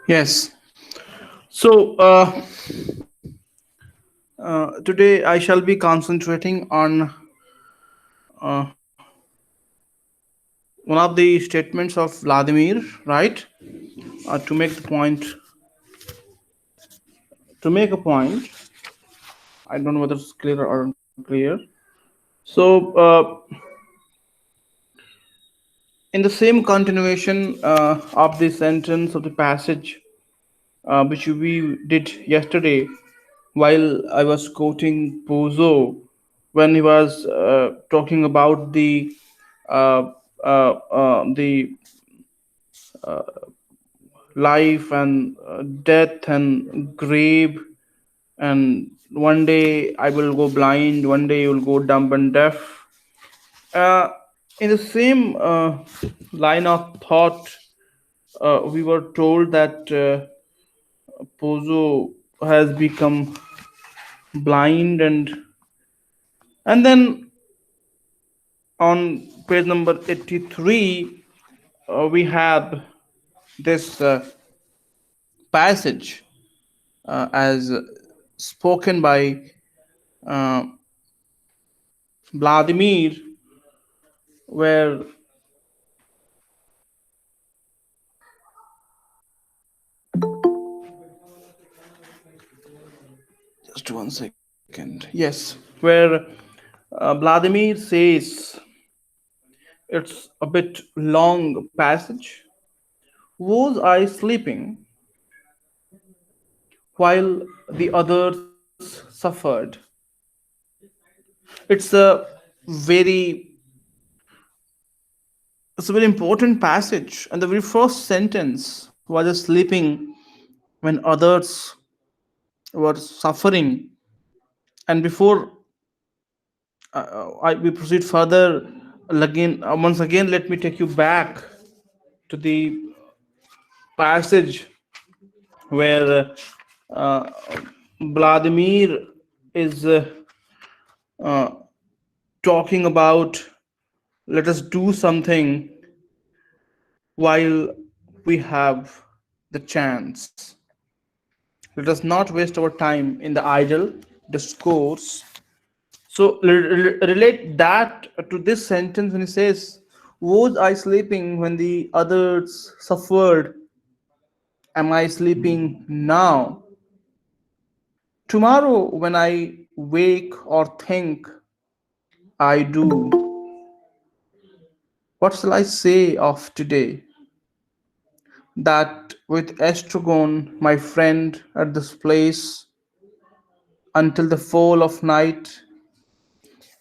Yes. So today I shall be concentrating on uh, one of the statements of Vladimir, right? To make the point, to make a point, I don't know whether it's clear or unclear. So, in the same continuation of the sentence of the passage which we did yesterday, while I was quoting Pozo when he was talking about uh, the life and death and grave, and one day I will go blind, one day you will go dumb and deaf. Uh, in the same line of thought, we were told that Pozo has become blind, and then on page number 83 we have this passage as spoken by uh, Vladimir, where just 1 second. Yes, where Vladimir says it's a bit long passage. Was I sleeping while the others suffered? It's very it's a very important passage, and the very first sentence was I sleeping when others were suffering. And before we proceed further, again, once again, let me take you back to the passage where uh, Vladimir is uh, talking about let us do something while we have the chance. Let us not waste our time in the idle discourse. So relate that to this sentence when he says, was I sleeping when the others suffered? Am I sleeping now? Tomorrow, when I wake or think I do, what shall I say of today? That with Estragon, my friend, at this place, until the fall of night,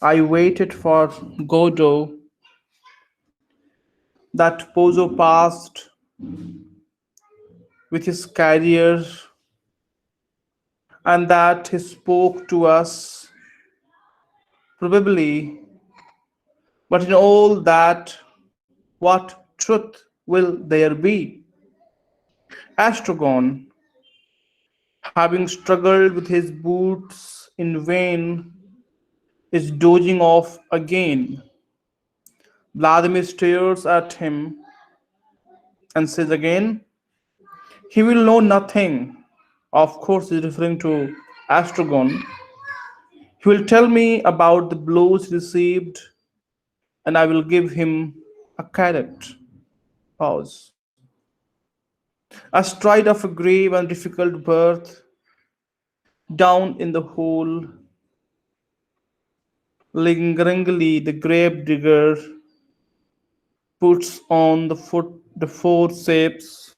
I waited for Godot, that Pozo passed with his carrier, and that he spoke to us, probably, but in all that, what truth will there be? Astragon, having struggled with his boots in vain, is dozing off again. Vladimir stares at him and says again, he will know nothing. Of course, he's referring to Astragon. He will tell me about the blows received, and I will give him a carrot. Pause. Astride of a grave and difficult birth, down in the hole, lingeringly the grave digger puts on the forceps.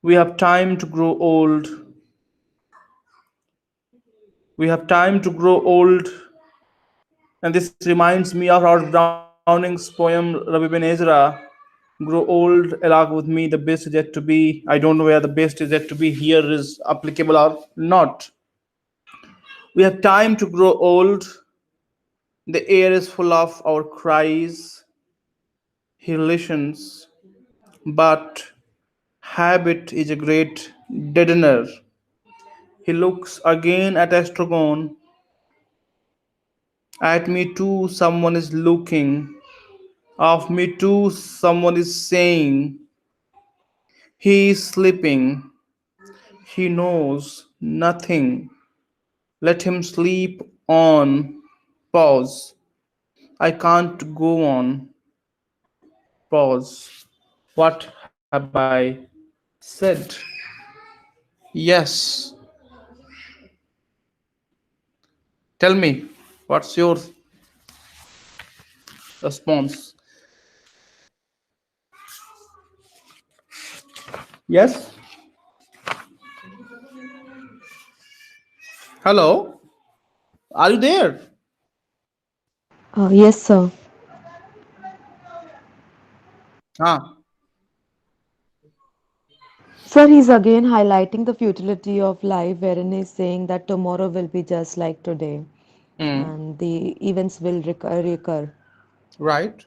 We have time to grow old. We have time to grow old, and this reminds me of our Browning's poem Ravi Ben Ezra. Grow old along with me, the best is yet to be. I don't know where the best is yet to be here is applicable or not. We have time to grow old. The air is full of our cries. He listens, but habit is a great deadener. He looks again at Estragon. At me too, someone is looking. Of me too, someone is saying he is sleeping. He knows nothing. Let him sleep on. Pause. I can't go on. Pause. What have I said? Yes. Tell me, what's your response? Yes? Hello? Are you there? Yes, sir. Ah. Sir, he's again highlighting the futility of life, wherein he's saying that tomorrow will be just like today Hmm. and the events will recur. Right.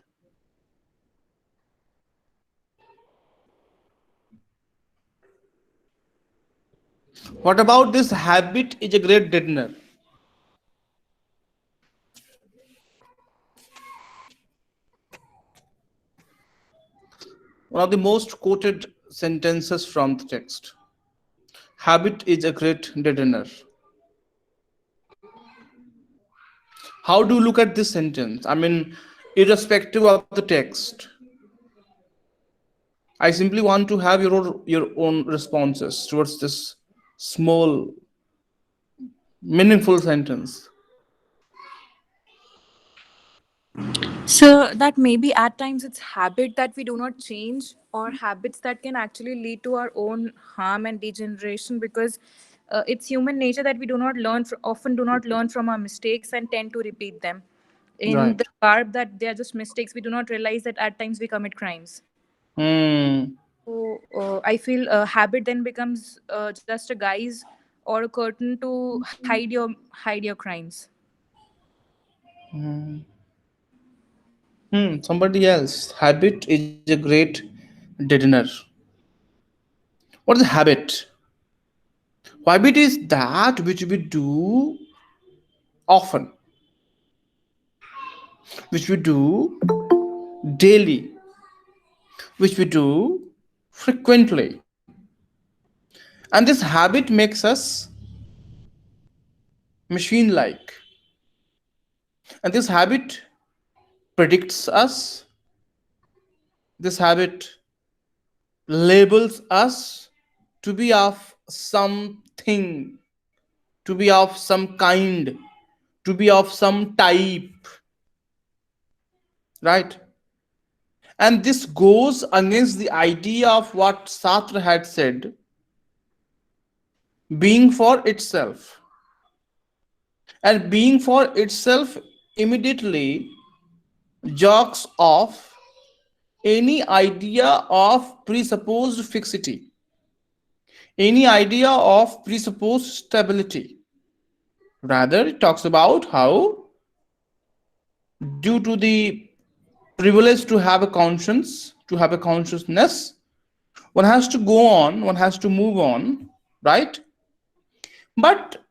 What about this habit is a great dinner? One of the most quoted sentences from the text. Habit is a great deadener. How do you look at this sentence? I mean, irrespective of the text, I simply want to have your own responses towards this small, meaningful sentence. So that maybe at times it's habit that we do not change, or habits that can actually lead to our own harm and degeneration, because it's human nature that we do not learn often do not learn from our mistakes and tend to repeat them in the Right. garb that they are just mistakes. We do not realize that at times we commit crimes. Hmm. So I feel habit then becomes just a guise or a curtain to hide your crimes. Somebody else. Habit is a great deadener. What is habit? Habit is that which we do often, which we do daily, which we do frequently. And this habit makes us machine like. And this habit predicts us, this habit labels us to be of something, to be of some kind, to be of some type, right? And this goes against the idea of what Sartre had said, being for itself. And being for itself immediately jogs off any idea of presupposed fixity, any idea of presupposed stability. Rather, it talks about how, due to the privilege to have a conscience, to have a consciousness, one has to go on, one has to move on, right? But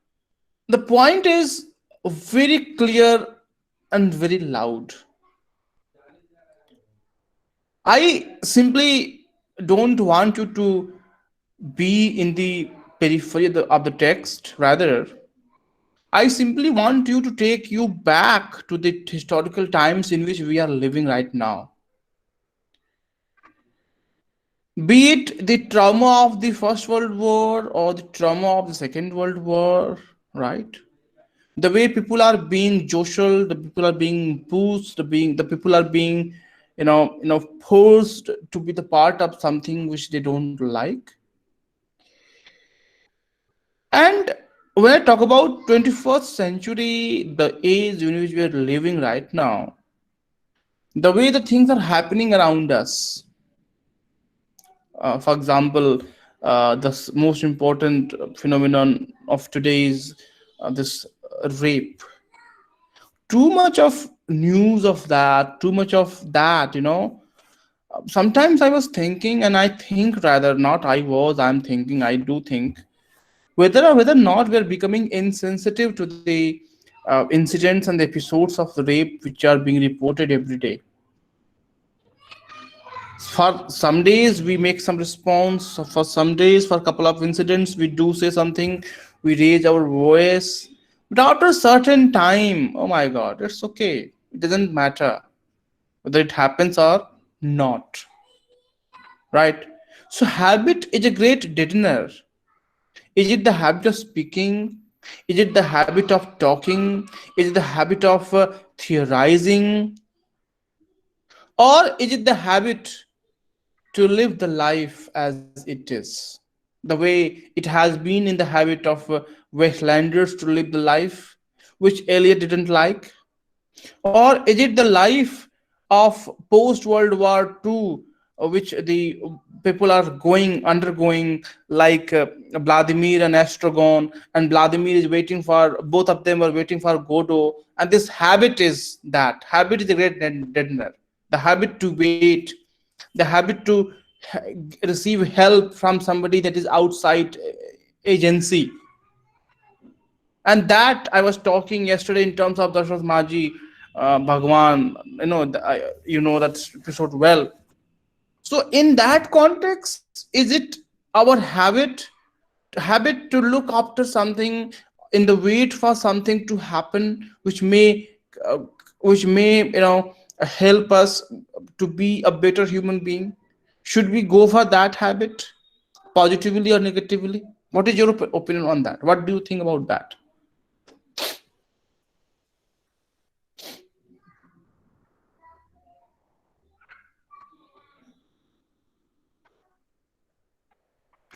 the point is very clear and very loud. I simply don't want you to be in the periphery of the text. Rather, I simply want you to take you back to the historical times in which we are living right now. Be it the trauma of the First World War or the trauma of the Second World War, right? The way people are being jostled, the people are being pushed, the people are being, forced to be the part of something which they don't like. And when I talk about 21st century, the age in which we are living right now, the way the things are happening around us, for example, the most important phenomenon of today is this rape. Too much of news of that, too much of that, sometimes I was thinking, and I think, rather, not I was, I'm thinking, I do think, whether or not we're becoming insensitive to the incidents and the episodes of the rape which are being reported every day. For some days we make some response, for some days, for a couple of incidents we do say something, we raise our voice, but after a certain time, oh my god, it's okay, it doesn't matter whether it happens or not, right? So habit is a great deadener. Is it the habit of speaking? Is it the habit of talking? Is it the habit of theorizing? Or is it the habit to live the life as it is? The way it has been in the habit of Westlanders to live the life which Eliot didn't like? Or is it the life of post World War II, which the people are going undergoing, like Vladimir and Estragon, and Vladimir is waiting for, both of them are waiting for Godot, and this habit is, that habit is a great deadener. The habit to wait, the habit to receive help from somebody that is outside agency. And that I was talking yesterday in terms of Dashrath Maji, Bhagwan, you know that episode well. So in that context, is it our habit to look after something, in the wait for something to happen, uh, which may help us to be a better human being? Should we go for that habit, positively or negatively? What is your opinion on that? What do you think about that?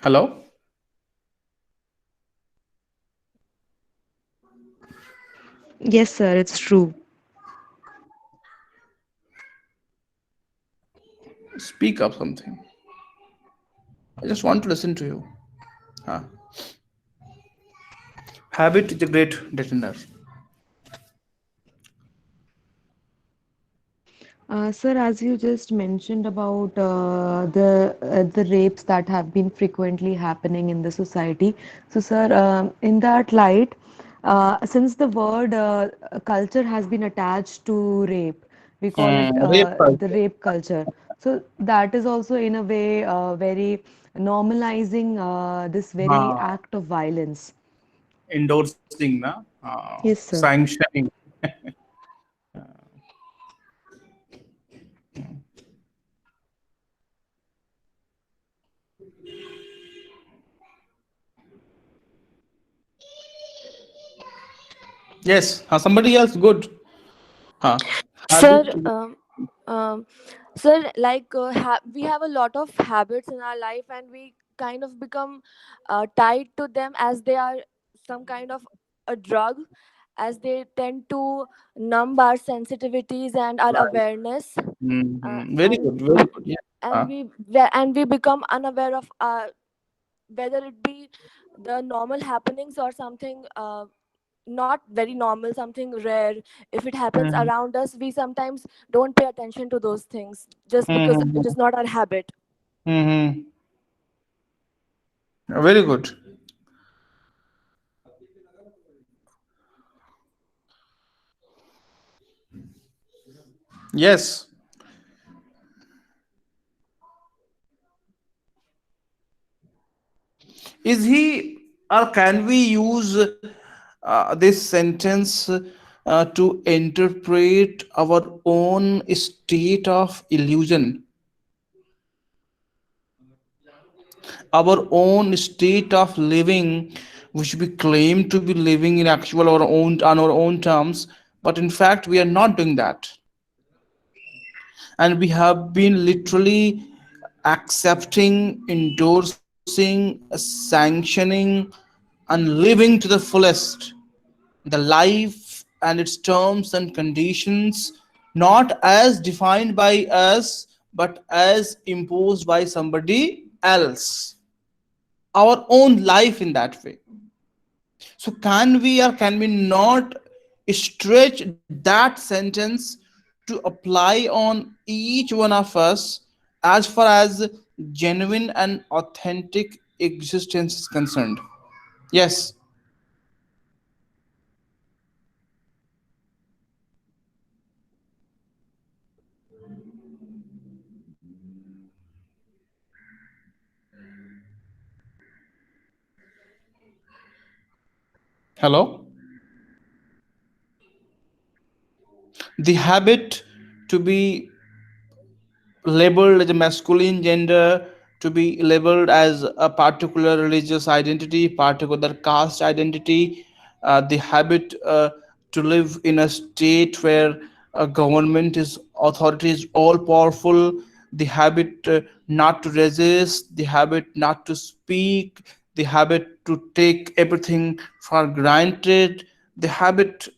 Hello. Yes, sir, it's true. Speak up something. I just want to listen to you. Huh. Habit is a great determiner. Sir, as you just mentioned about the rapes that have been frequently happening in the society. So, sir, in that light, since the word culture has been attached to rape, we call it Rape the culture. rape culture. So that is also in a way very normalizing this very Uh, act of violence. Endorsing, na? Yes, sir. Sanctioning. Yes. Somebody else good. Huh. Habit. Sir, um, sir, like we have a lot of habits in our life, and we kind of become tied to them as they are some kind of a drug, as they tend to numb our sensitivities and our Right. awareness, uh, Very and good. Very good. Yeah. and we become unaware of whether it be the normal happenings or something. Not very normal, something rare. If it happens Mhm. around us, we sometimes don't pay attention to those things just because it Mhm. is not our habit. Mhm. Very good. Yes. Is he, or can we use this sentence to interpret our own state of illusion, our own state of living, which we claim to be living in actual our own on our own terms, but in fact we are not doing that, and we have been literally accepting, endorsing, sanctioning, and living to the fullest the life and its terms and conditions, not as defined by us, but as imposed by somebody else, our own life in that way. So, can we or can we not stretch that sentence to apply on each one of us as far as genuine and authentic existence is concerned? Yes. Hello? The habit to be labeled as a masculine gender, to be labeled as a particular religious identity, particular caste identity, the habit to live in a state where a government is authority is all powerful, the habit not to resist, the habit not to speak, the habit to take everything for granted, the habit,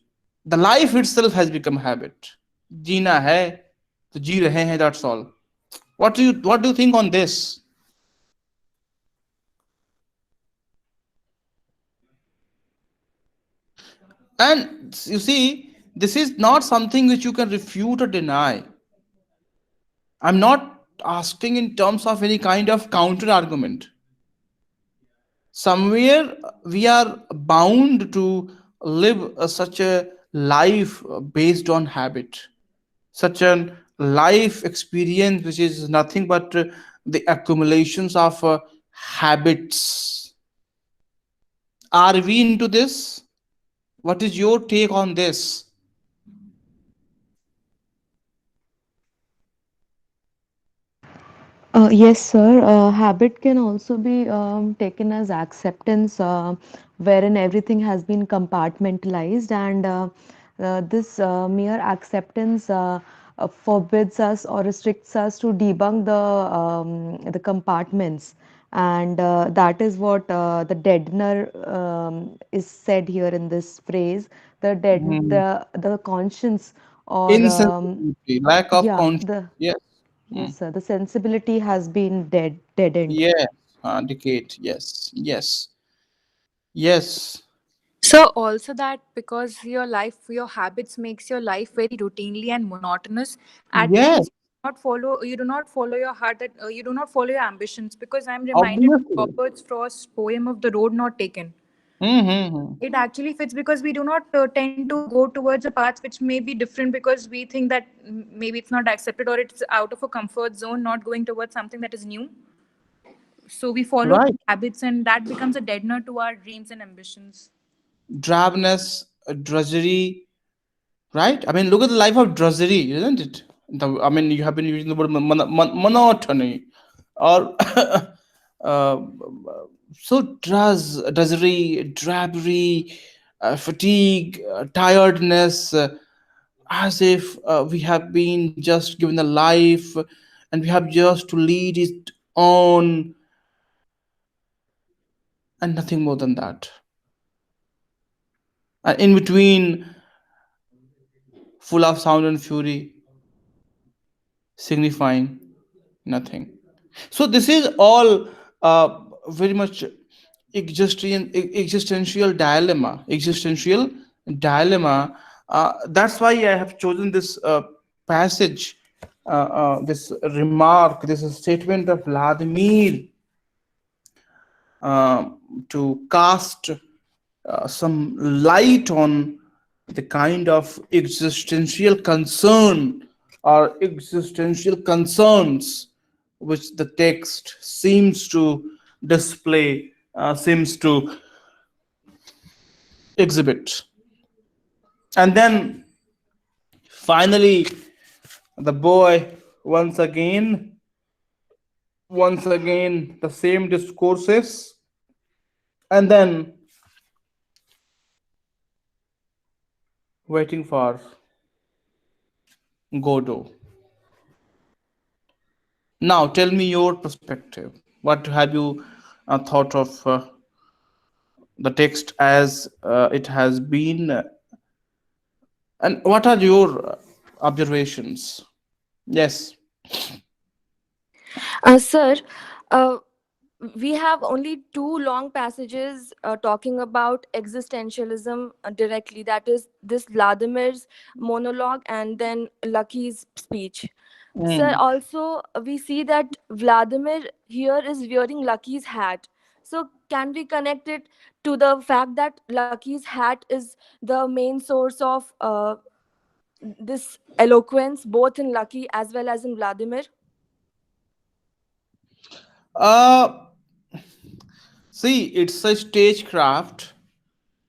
the life itself has become habit. जीना है तो जी रहे हैं, that's all. What do you think on this? And you see, this is not something which you can refute or deny. I'm not asking in terms of any kind of counter argument. Somewhere we are bound to live such a life based on habit, such a life experience which is nothing but the accumulations of habits. Are we into this? What is your take on this? Yes, sir. Habit can also be taken as acceptance, wherein everything has been compartmentalized, and this mere acceptance forbids us or restricts us to debunk the compartments, and that is what the deadener is said here in this phrase. Hmm. The conscience or Insensitivity, lack of yeah, conscience. the Yes. yes, Mm. sir. The sensibility has been deadened. Yes. Decade. Yes. Yes. Yes. So also that because your life, your habits makes your life very routinely and monotonous. At Yes. times you do not follow your heart. That you do not follow your ambitions. Because I'm reminded of Obviously. Robert Frost's poem of the road not taken. Mm-hmm. It actually fits because we do not tend to go towards a path which may be different because we think that maybe it's not accepted or it's out of a comfort zone, not going towards something that is new. So we follow Right. habits, and that becomes a deadener to our dreams and ambitions. Drabness, drudgery. Right. I mean, look at the life of drudgery, isn't it? I mean, you have been using the word monotony, or uh, so drudgery, drabbery, fatigue, tiredness. As if we have been just given a life and we have just to lead it on and nothing more than that. And in between, full of sound and fury, signifying nothing. So this is all very much existential dilemma. Existential dilemma. That's why I have chosen this passage, this remark, this statement of Vladimir uh, to cast some light on the kind of existential concern or existential concerns which the text seems to display, seems to exhibit. And then finally, the boy once again, the same discourses, and then waiting for Godot. Now, tell me your perspective. What have you thought of the text as it has been, and what are your observations? Yes. Sir, uh, we have only two long passages talking about existentialism directly. That is this Vladimir's monologue and then Lucky's speech. Sir, Mm. also we see that Vladimir here is wearing Lucky's hat. So can we connect it to the fact that Lucky's hat is the main source of this eloquence, both in Lucky as well as in Vladimir? Uh, See, it's a stagecraft.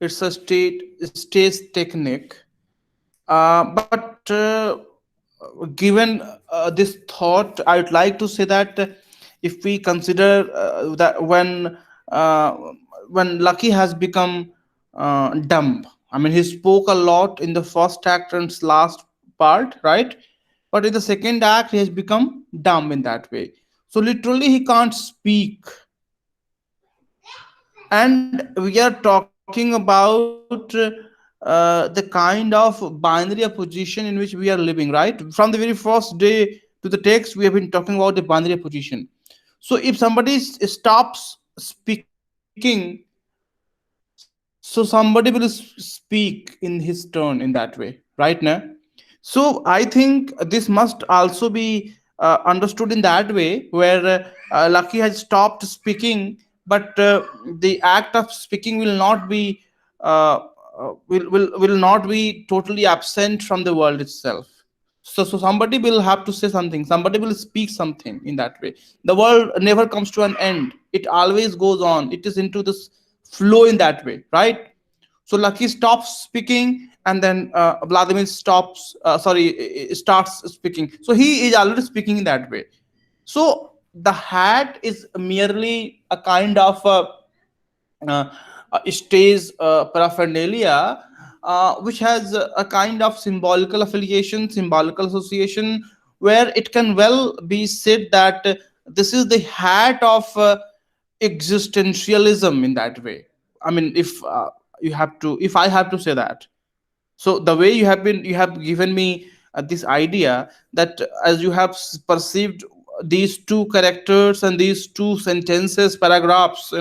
It's a stage technique. But given this thought, I would like to say that if we consider that uh, when Lucky has become dumb, I mean, he spoke a lot in the first act and last part, right? But in the second act, he has become dumb in that way. So literally, he can't speak, and we are talking about the kind of binary opposition in which we are living, right? From the very first day to the text, we have been talking about the binary opposition. So if somebody stops speaking, so somebody will speak in his turn in that way, right now. So I think this must also be understood in that way, where Lucky has stopped speaking, but the act of speaking will not be will not be totally absent from the world itself. So somebody will have to say something, somebody will speak something in that way. The world never comes to an end, it always goes on, it is into this flow in that way, right? So Lucky stops speaking, and then Vladimir starts speaking. So he is already speaking in that way. So the hat is merely a kind of uh, stage paraphernalia, which has a kind of symbolical affiliation, symbolical association, where it can well be said that this is the hat of existentialism in that way. I mean, if I have to say that. So the way you have given me this idea that as you have perceived these two characters and these two sentences, paragraphs,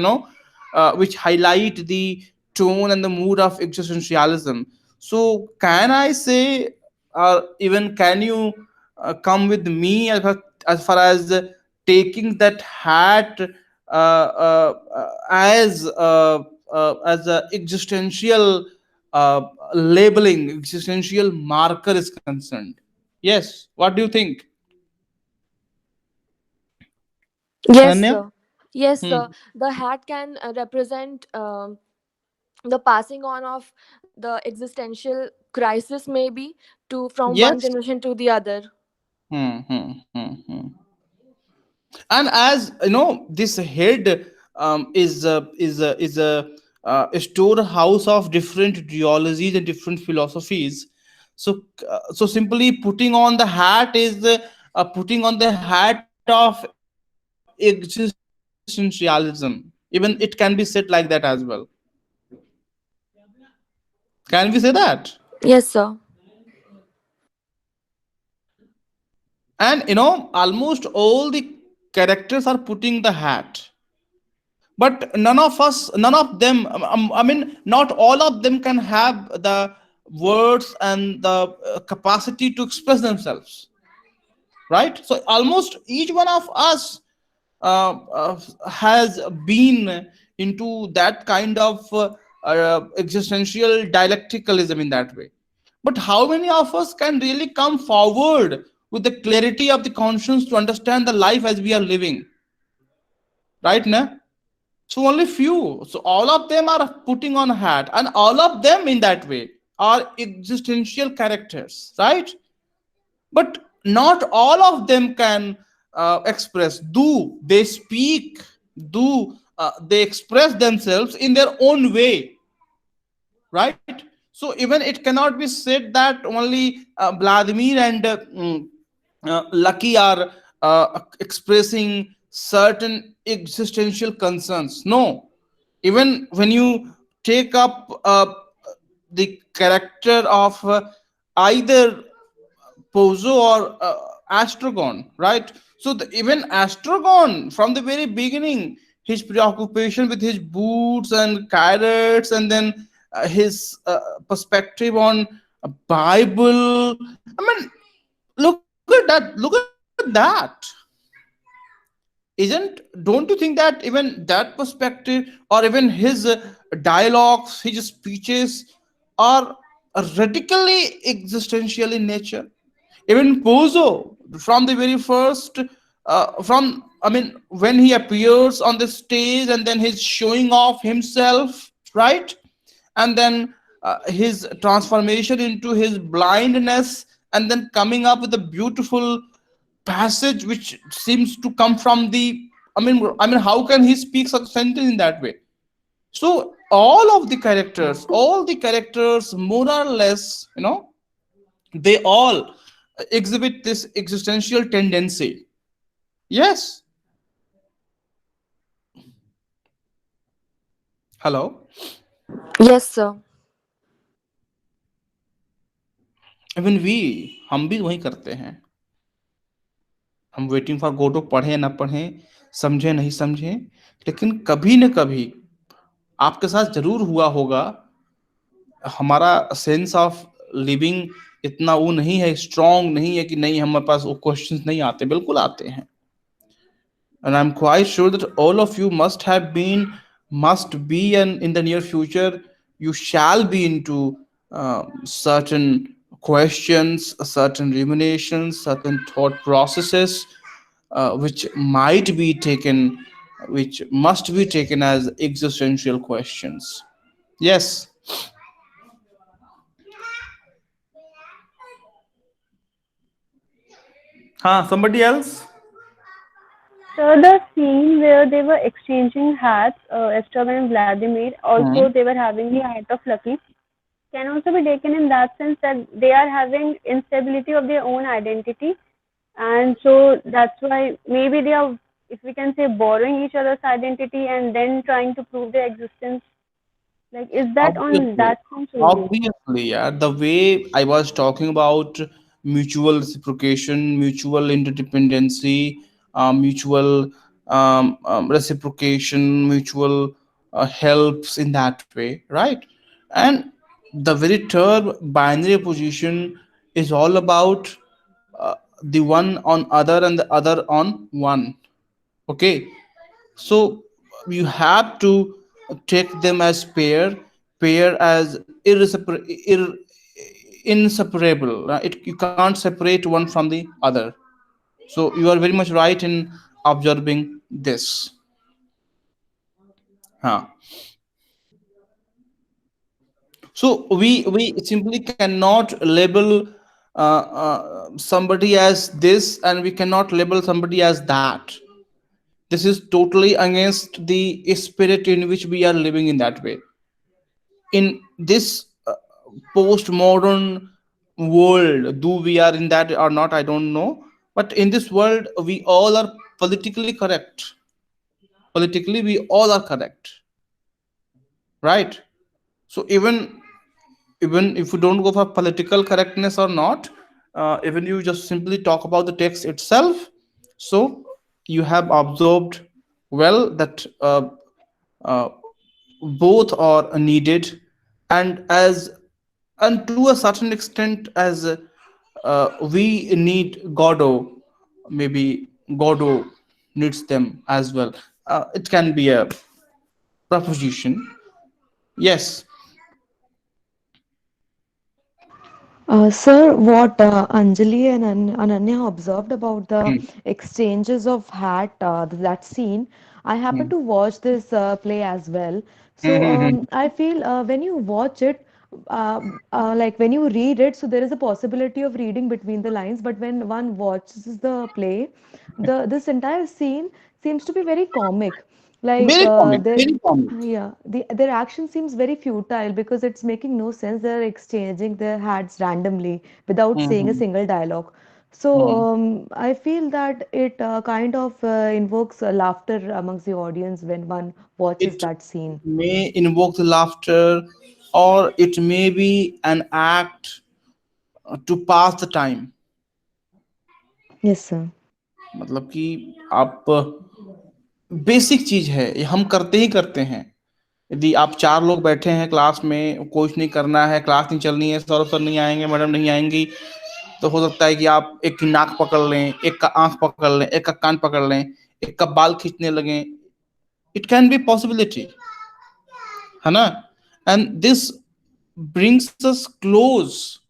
which highlight the tone and the mood of existentialism. So can I say, or even can you come with me as far as taking that hat as a existential uh, labeling, existential marker is concerned? Yes, what do you think, Yes, Ananya? sir. Yes, Hmm. sir. The hat can represent the passing on of the existential crisis, maybe, to from one Yes. generation to the other. Hmm. And as you know, this head is a storehouse of different ideologies and different philosophies. So simply putting on the hat is putting on the hat of existentialism. Even it can be said like that as well. Can we say that? Yes, sir. And almost all the characters are putting the hat, but none of them, I mean, not all of them can have the words and the capacity to express themselves, right? So almost each one of us has been into that kind of existential dialecticalism in that way. But how many of us can really come forward with the clarity of the conscience to understand the life as we are living, right now? So only few. So all of them are putting on a hat, and all of them in that way are existential characters, right? But not all of them can express. Do they speak? Do they express themselves in their own way, right? So even it cannot be said that only Vladimir and Lucky are expressing certain existential concerns. No, even when you take up the character of either Pozo or Astrogon, right? So even Astrogon, from the very beginning, his preoccupation with his boots and carrots, and then his perspective on a Bible. I mean, look at that! Look at that! Don't you think that even that perspective, or even his dialogues, his speeches, are radically existential in nature? Even Pozo, from the very first, from I mean, when he appears on the stage and then he's showing off himself, right? and then his transformation into his blindness, and then coming up with a beautiful passage which seems to come from the, I mean how can he speak such a sentence in that way? So all the characters more or less, they all exhibit this existential tendency. Yes. Hello. Yes, sir. Even we, हम भी वही करते हैं। हम waiting for गोटो पढ़े ना पढ़े, समझे नहीं समझे, लेकिन कभी न कभी आपके साथ जरूर हुआ होगा। हमारा सेंस ऑफ लिविंग इतना वो नहीं है, स्ट्रांग नहीं है कि नहीं हमारे पास वो क्वेश्चंस नहीं आते, बिल्कुल आते हैं। And I'm quite sure that all of you must have been, must be, and in the near future, you shall be into certain questions, certain ruminations, certain thought processes, which might be taken, which must be taken as existential questions. Yes. Huh, somebody else? So the scene where they were exchanging hats, Esther and Vladimir, also Hmm. they were having the hat of Lucky, can also be taken in that sense that they are having instability of their own identity, and so that's why maybe they are, if we can say, borrowing each other's identity and then trying to prove their existence. Like, is that on Obviously, that sense only? obviously, yeah. The way I was talking about mutual reciprocation, mutual interdependency, mutual reciprocation, mutual helps in that way, right? And the very term binary opposition is all about the one on other and the other on one. Okay, so you have to take them as pair as inseparable. You can't separate one from the other. So you are very much right in observing this. Huh. So we simply cannot label somebody as this, and we cannot label somebody as that. This is totally against the spirit in which we are living in that way. In this postmodern world, do we are in that or not, I don't know, but in this world we all are politically correct. Politically we all are correct, right? So even if you don't go for political correctness or not, even you just simply talk about the text itself, so you have observed well that uh, both are needed, and as and to a certain extent as we need Godot, maybe Godot needs them as well. It can be a proposition. Yes. Sir, what Anjali and Ananya observed about the Hmm. exchanges of hat, that scene, I happened Hmm. to watch this play as well. So Hmm. I feel when you watch it, like when you read it, so there is a possibility of reading between the lines, but when one watches the play, this entire scene seems to be very comic. Like Very comic, there, very comic. yeah, their action seems very futile because it's making no sense. They're exchanging their hats randomly without saying a Hmm. single dialogue. So Hmm. I feel that it kind of invokes laughter amongst the audience when one watches It that scene. may invoke the laughter, or it may be an act to pass the time. Yes, sir. मतलब कि आप, basic चीज है ये, हम करते ही करते हैं। यदि आप चार लोग बैठे हैं क्लास में, कुछ नहीं करना है, क्लास नहीं चलनी है, सर नहीं आएंगे, मैडम नहीं आएंगी, तो हो सकता है कि आप एक की नाक पकड़ लें, एक का आंख पकड़ लें, एक का कान पकड़ लें, एक का बाल खींचने लगें। इट कैन बी पॉसिबिलिटी, है ना? And this brings us close,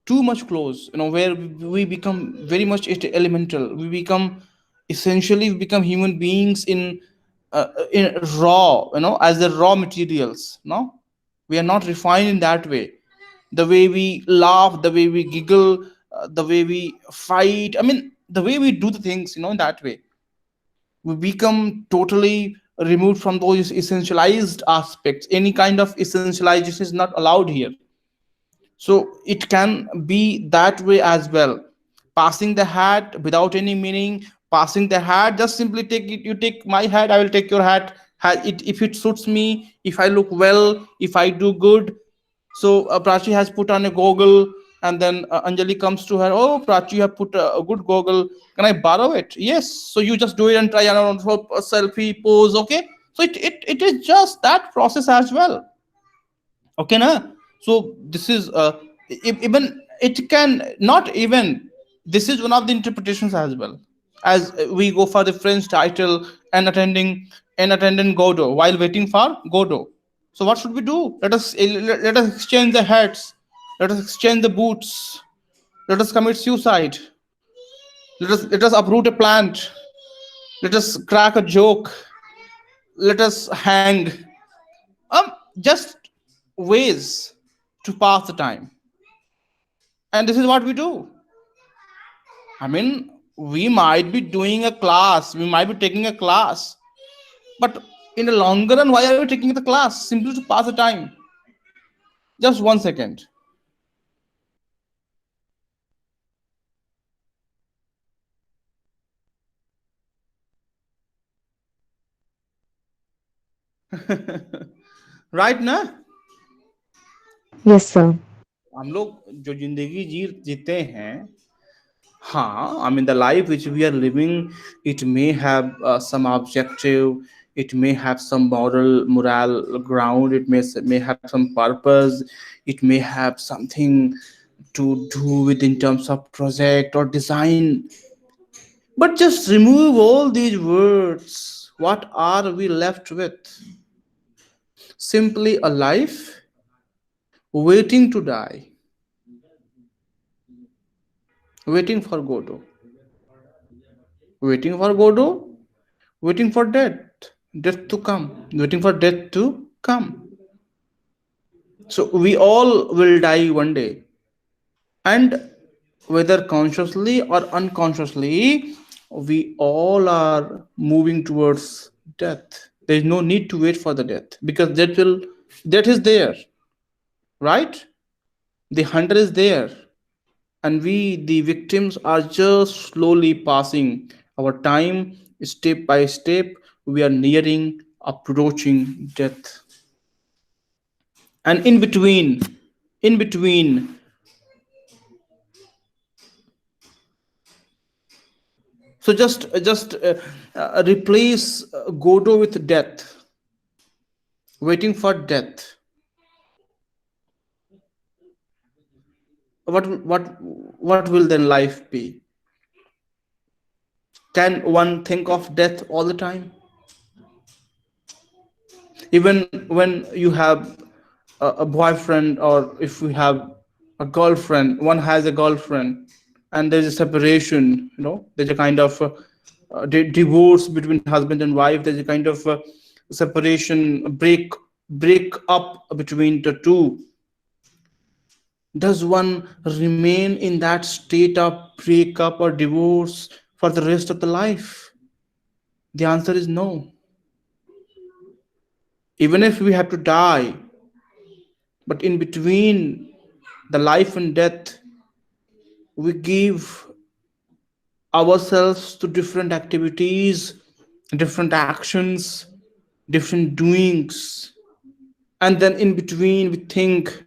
too much close, where we become very much elemental. We become, essentially we become human beings in raw, as the raw materials, no? We are not refined in that way. The way we laugh, the way we giggle, the way we fight, I mean, the way we do the things, in that way, we become totally removed from those essentialized aspects. Any kind of essentialization is not allowed here. So it can be that way as well. Passing the hat without any meaning, passing the hat, just simply take it. You take my hat, I will take your hat. If it suits me, if I look well, if I do good. So Prachi has put on a goggle, and then Anjali comes to her. Oh, Prachi, you have put a good goggle. Can I borrow it? Yes. So you just do it and try and for a selfie pose. Okay. So it is just that process as well. Okay, na. So this is even it can not even, this is one of the interpretations as well. As we go for the French title, and attending Godot while waiting for Godot. So what should we do? Let us exchange the hats, let us exchange the boots, let us commit suicide, let us uproot a plant, let us crack a joke, let us hang. Just ways to pass the time. And this is what we do. I mean, we might be doing a class, we might be taking a class, but in the longer run, why are we taking the class? Simply to pass the time. Just 1 second. Right ना? Yes, sir. हम लोग जो जिंदगी जीते हैं, हाँ, I mean, the life which we are living, it may have some objective, it may have some moral ground, may have some purpose, it may have something to do with in terms of project or design. But just remove all these words. What are we left with? Simply a life waiting to die, waiting for Godot, waiting for Godot, waiting for death to come, waiting for death to come. So we all will die one day, and whether consciously or unconsciously, we all are moving towards death. There is no need to wait for the death, because that is there, right? The hunter is there, and we, the victims, are just slowly passing our time step by step. We are nearing, approaching death. And in between, so just replace Godot with death, waiting for death. What will then life be? Can one think of death all the time? Even when you have a boyfriend, or if we have a girlfriend, one has a girlfriend, and there's a separation, there's a kind of divorce between husband and wife, there's a kind of separation, break up between the two. Does one remain in that state of breakup or divorce for the rest of the life? The answer is no. Even if we have to die, but in between the life and death, we give ourselves to different activities, different actions, different doings. And then in between, we think,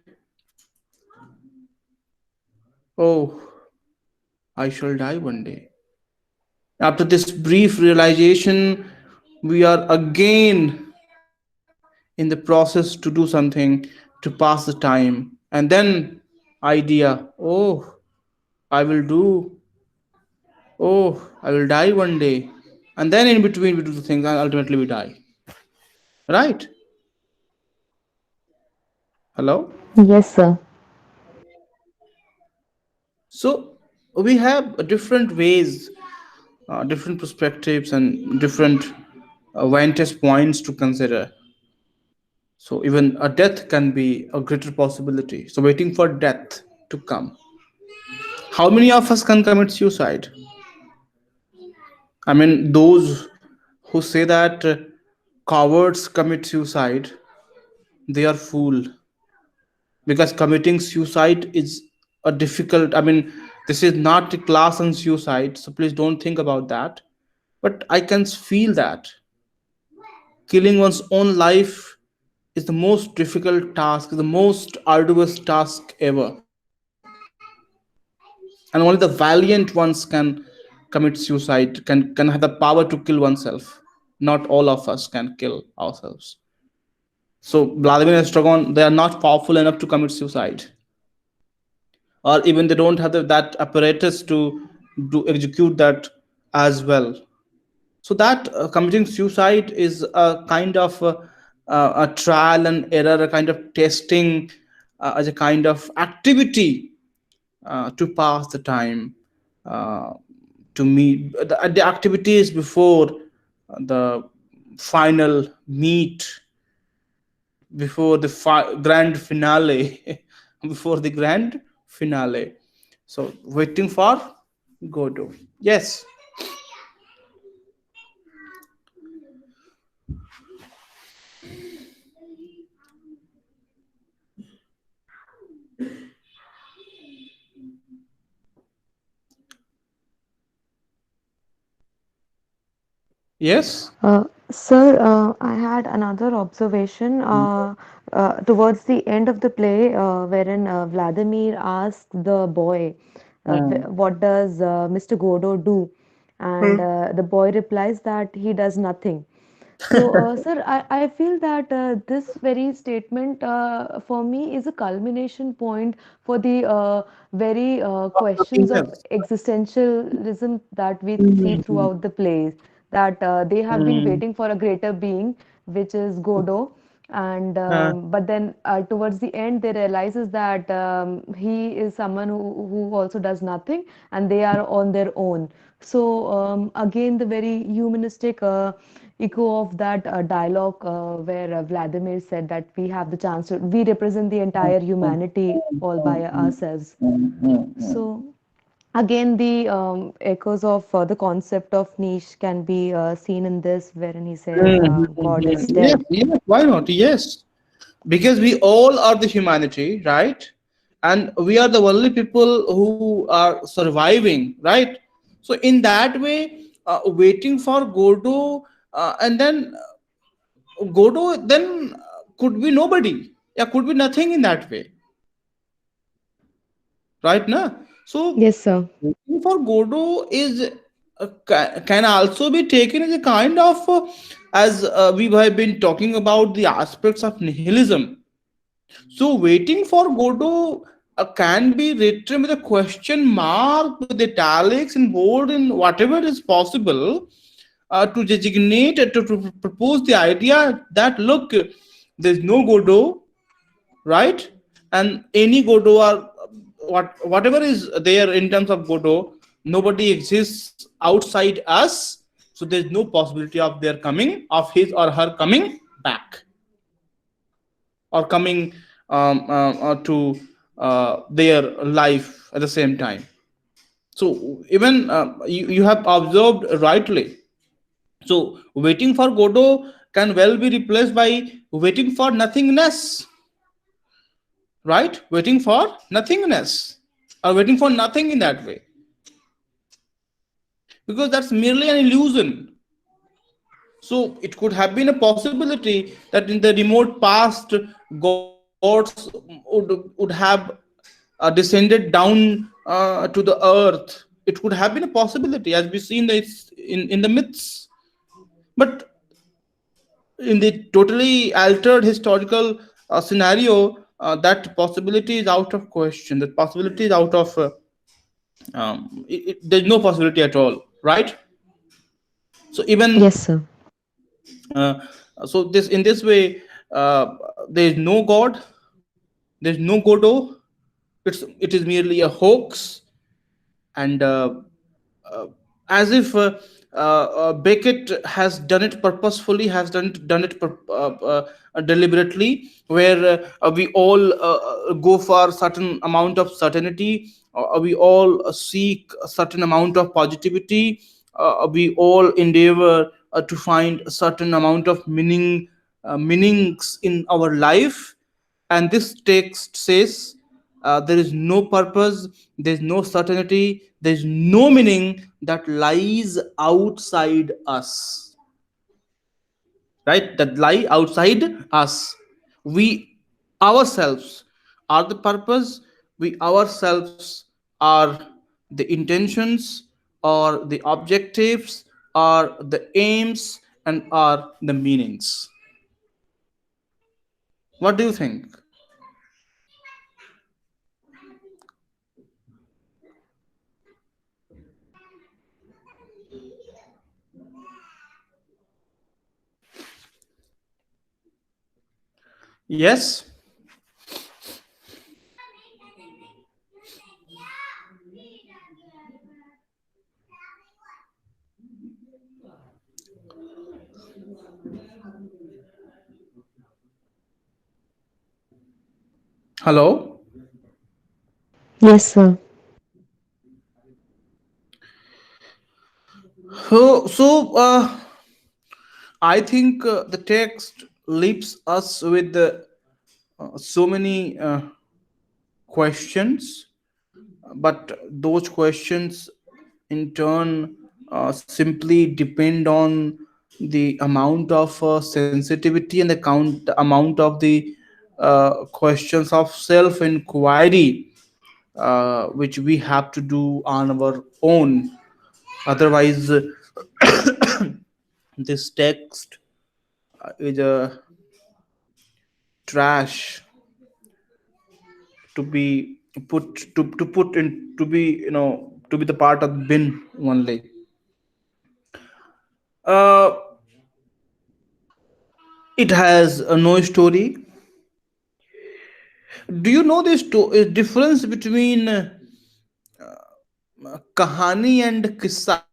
oh, I shall die one day. After this brief realization, we are again in the process to do something to pass the time. And then, idea, oh, I will do, oh, I will die one day. And then in between, we do the things, and ultimately we die. Right? Hello? Yes, sir. So we have different ways, different perspectives, and different vantage points to consider. So even a death can be a greater possibility. So waiting for death to come. How many of us can commit suicide? I mean, those who say that cowards commit suicide, they are fool, because committing suicide is a difficult. I mean, this is not a class on suicide, so please don't think about that. But I can feel that killing one's own life is the most difficult task, the most arduous task ever, and only the valiant ones can commit suicide, can have the power to kill oneself. Not all of us can kill ourselves. So Vladimir and Stragon, they are not powerful enough to commit suicide, or even they don't have that apparatus to execute that as well. So that committing suicide is a kind of a trial and error, a kind of testing, as a kind of activity to pass the time, uh, to meet the activities before the final meet, before the grand finale, before the grand finale. So waiting for Godot. Yes. Yes. Sir, I had another observation towards the end of the play, wherein Vladimir asked the boy, Mm. "What does Mr. Godot do?" And the boy replies that he does nothing. So, sir, I feel that this very statement for me is a culmination point for the very questions of Nothingness. existentialism that we see Mm. throughout the plays. That they have been Mm. waiting for a greater being, which is Godot, and Uh, but then towards the end they realizes that he is someone who also does nothing, and they are on their own. So again, the very humanistic echo of that dialogue where Vladimir said that we have the chance to, we represent the entire humanity all by ourselves. So again, the echoes of the concept of niche can be seen in this, wherein he says God is Yes, dead. yes, why not? Yes. Because we all are the humanity, right? And we are the only people who are surviving, right? So in that way, waiting for Godot, and then Godot then could be nobody. Yeah, could be nothing in that way, right? Na? So Yes, sir. waiting for Godot is can also be taken as a kind of as we have been talking about the aspects of nihilism. So waiting for Godot can be written with a question mark, with italics and bold, and whatever is possible, to designate, to propose the idea that look, there's no Godot, right? And any Godot, or whatever is there in terms of Godot, nobody exists outside us. So there's no possibility of their coming, of his or her coming back, or coming to their life at the same time. So even you have observed rightly. So waiting for Godot can well be replaced by waiting for nothingness, right? Waiting for nothingness, or waiting for nothing in that way, because that's merely an illusion. So it could have been a possibility that in the remote past, gods would have descended down to the earth. It could have been a possibility, as we see in the myths. But in the totally altered historical scenario, that possibility is out of question. That possibility is out of. There's no possibility at all, right? So even Yes, sir. uh, so this in this way, there is no God, there's no Godot. It is merely a hoax, and as if Beckett has done it purposefully, has done it deliberately, where we all go for certain amount of certainty, we all seek a certain amount of positivity, we all endeavor to find a certain amount of meanings in our life. And this text says there is no purpose, there's no certainty, there's no meaning that lies outside us, right? That lie outside us. We ourselves are the purpose, we ourselves are the intentions, or the objectives, or the aims, and are the meanings. What do you think? Yes. Hello. Yes, sir. So I think the text leaves us with so many questions, but those questions in turn simply depend on the amount of sensitivity and the amount of the questions of self inquiry which we have to do on our own. Otherwise, this text is a trash to be put in, to be, to be the part of bin only. uh it has no story. Do you know this difference between kahani and kissa?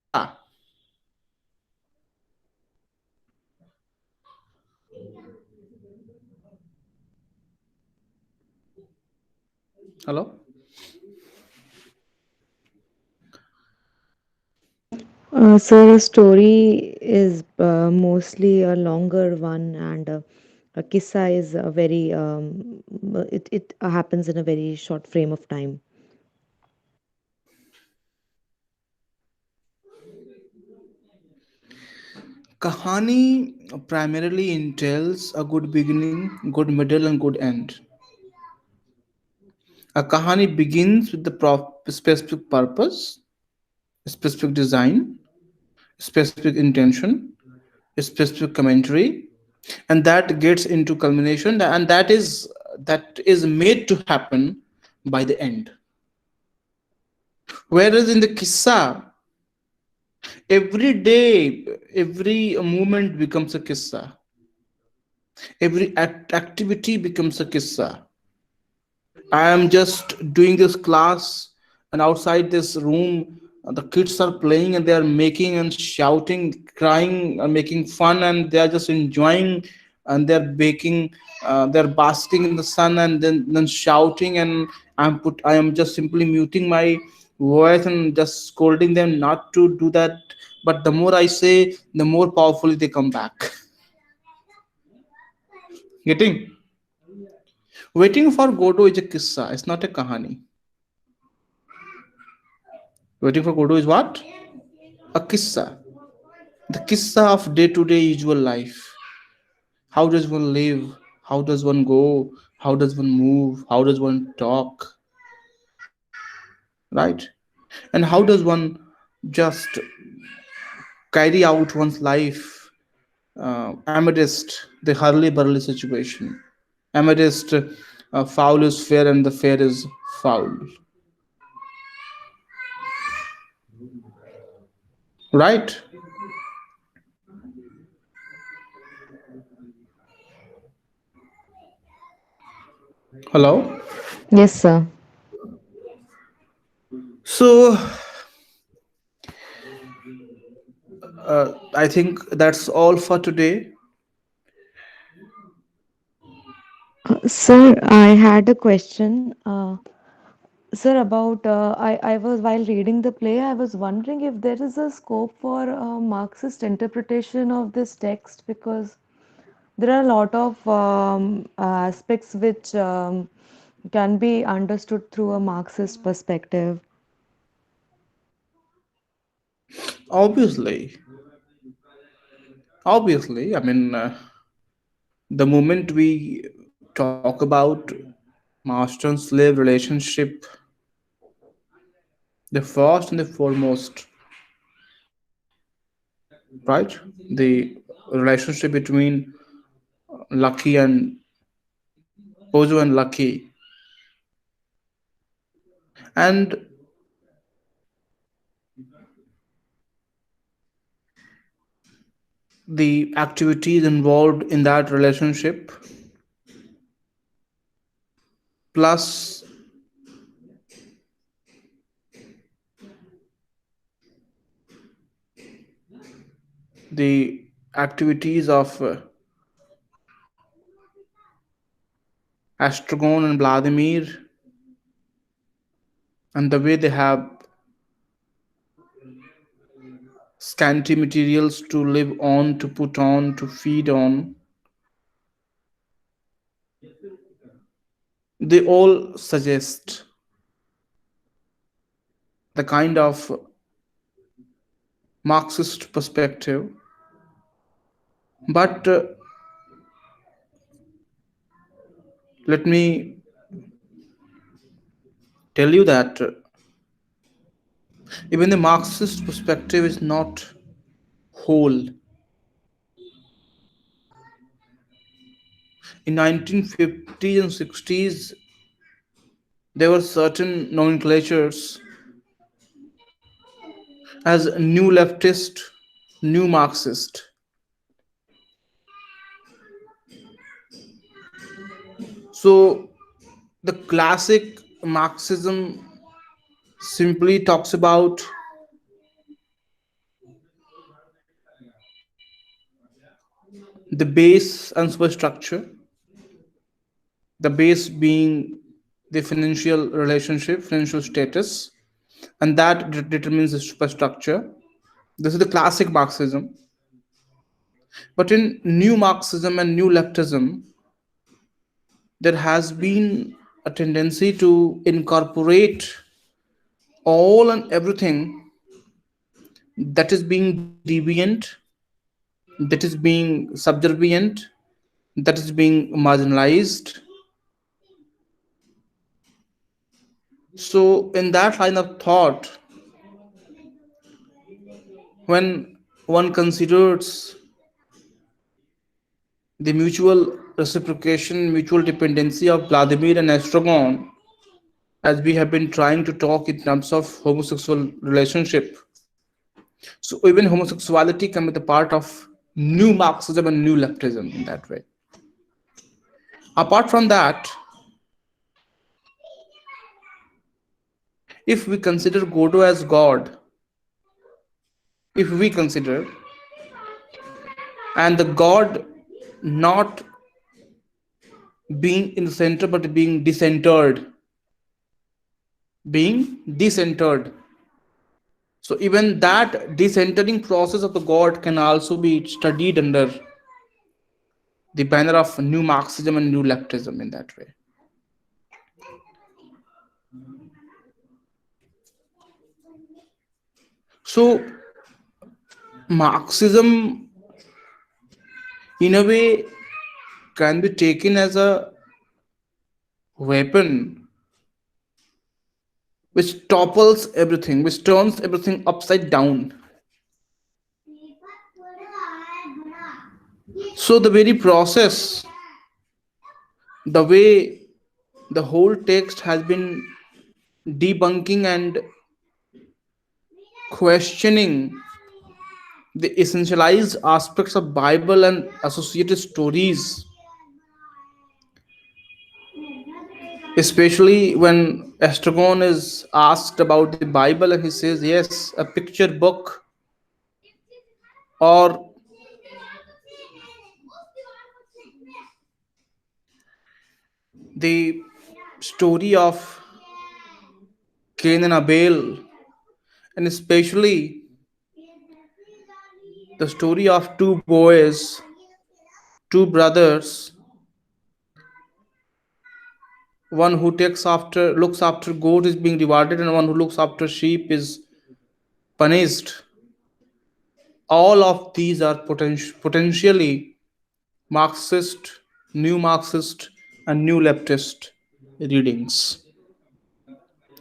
Hello. Sir, a story is mostly a longer one, and a kissa is a very it happens in a very short frame of time. Kahani primarily entails a good beginning, good middle, and good end. A kahani begins with the specific purpose, specific design, specific intention, specific commentary, and that gets into culmination, and that is made to happen by the end. Whereas in the kissa, every day, every moment becomes a kissa, every activity becomes a kissa. I am just doing this class, and outside this room, the kids are playing and they are making and shouting, crying, and making fun, and they are just enjoying, and they're baking, they're basking in the sun, and then shouting, and I am just simply muting my voice and just scolding them not to do that. But the more I say, the more powerfully they come back. Getting? Waiting for Godot is a kissa. It's not a kahani. Waiting for Godot is what? A kissa. The kissa of day to day usual life. How does one live? How does one go? How does one move? How does one talk? Right? And how does one just carry out one's life amidst the hurly burly situation, amidst foul is fair and the fair is foul? Right? Hello? Yes, sir. So I think that's all for today. Sir, I had a question. Sir, about I was while reading the play, I was wondering if there is a scope for Marxist interpretation of this text because there are a lot of aspects which can be understood through a Marxist perspective. Obviously, obviously, I mean, the moment we talk about master and slave relationship, the first and the foremost, right? The relationship between Lucky and Ozo and Lucky, and the activities involved in that relationship, plus the activities of Astragon and Vladimir, and the way they have scanty materials to live on, to put on, to feed on, they all suggest the kind of Marxist perspective. But let me tell you that even the Marxist perspective is not whole. In 1950s and 60s, there were certain nomenclatures as new leftist, new Marxist. So the classic Marxism simply talks about the base and superstructure, the base being the financial relationship, financial status, and that determines the superstructure. This is the classic Marxism. But in new Marxism and new leftism, there has been a tendency to incorporate all and everything that is being deviant, that is being subservient, that is being marginalized. So, in that line of thought, when one considers the mutual reciprocation, mutual dependency of Vladimir and Estragon, as we have been trying to talk in terms of homosexual relationship. So even homosexuality can be the part of new Marxism and new leftism in that way. Apart from that, if we consider Godot as God, if we consider, and the God not being in the center but being decentered, being decentered. So even that decentering process of the God can also be studied under the banner of new Marxism and new leftism in that way. So Marxism, in a way, can be taken as a weapon which topples everything, which turns everything upside down. So the very process, the way the whole text has been debunking and questioning the essentialized aspects of Bible and associated stories, especially when Estragon is asked about the Bible and he says, yes, a picture book or the story of Cain and Abel, and especially the story of two boys, two brothers, one who looks after goat is being rewarded, and one who looks after sheep is punished. All of these are potentially Marxist, new Marxist, and new leftist readings.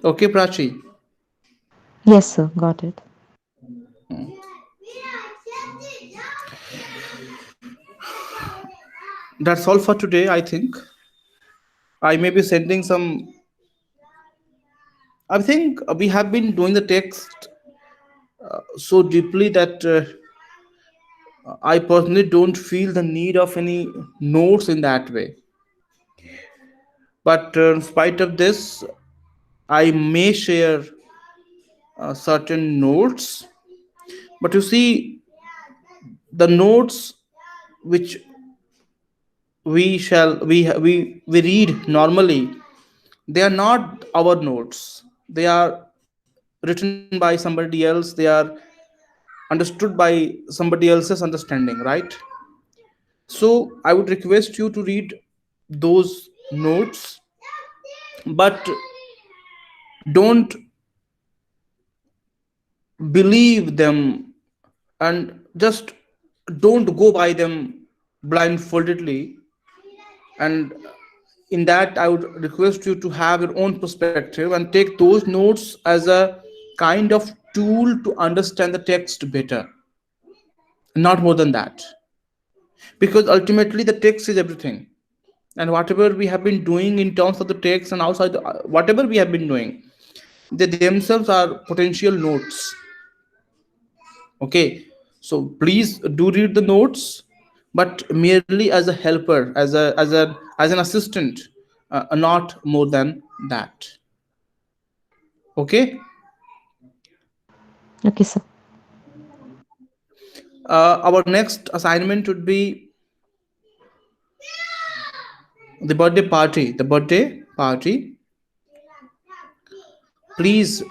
Okay, Prachi. Yes, sir. Got it. That's all for today, I think. I may be sending some. I think we have been doing the text so deeply that I personally don't feel the need of any notes in that way. But in spite of this, I may share certain notes. But you see, the notes which we read normally, they are not our notes. They are written by somebody else. They are understood by somebody else's understanding, right? So I would request you to read those notes, but don't believe them, and just don't go by them blindfoldedly. And in that, I would request you to have your own perspective and take those notes as a kind of tool to understand the text better, not more than that. Because ultimately, the text is everything. And whatever we have been doing in terms of the text and outside, whatever we have been doing, they themselves are potential notes. Okay, so please do read the notes, but merely as a helper, as an assistant, not more than that. Okay. Okay, sir. Our next assignment would be the birthday party. The birthday party. Please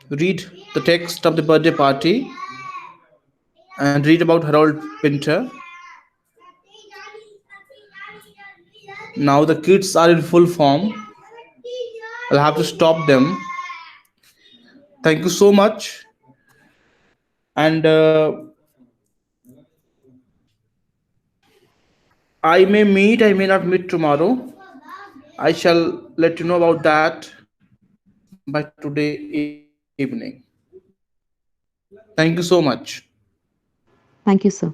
read the text of the birthday party and read about Harold Pinter. Now the kids are in full form. I'll have to stop them. Thank you so much. And I may meet, I may not meet tomorrow. I shall let you know about that by today evening. Thank you so much. Thank you, sir.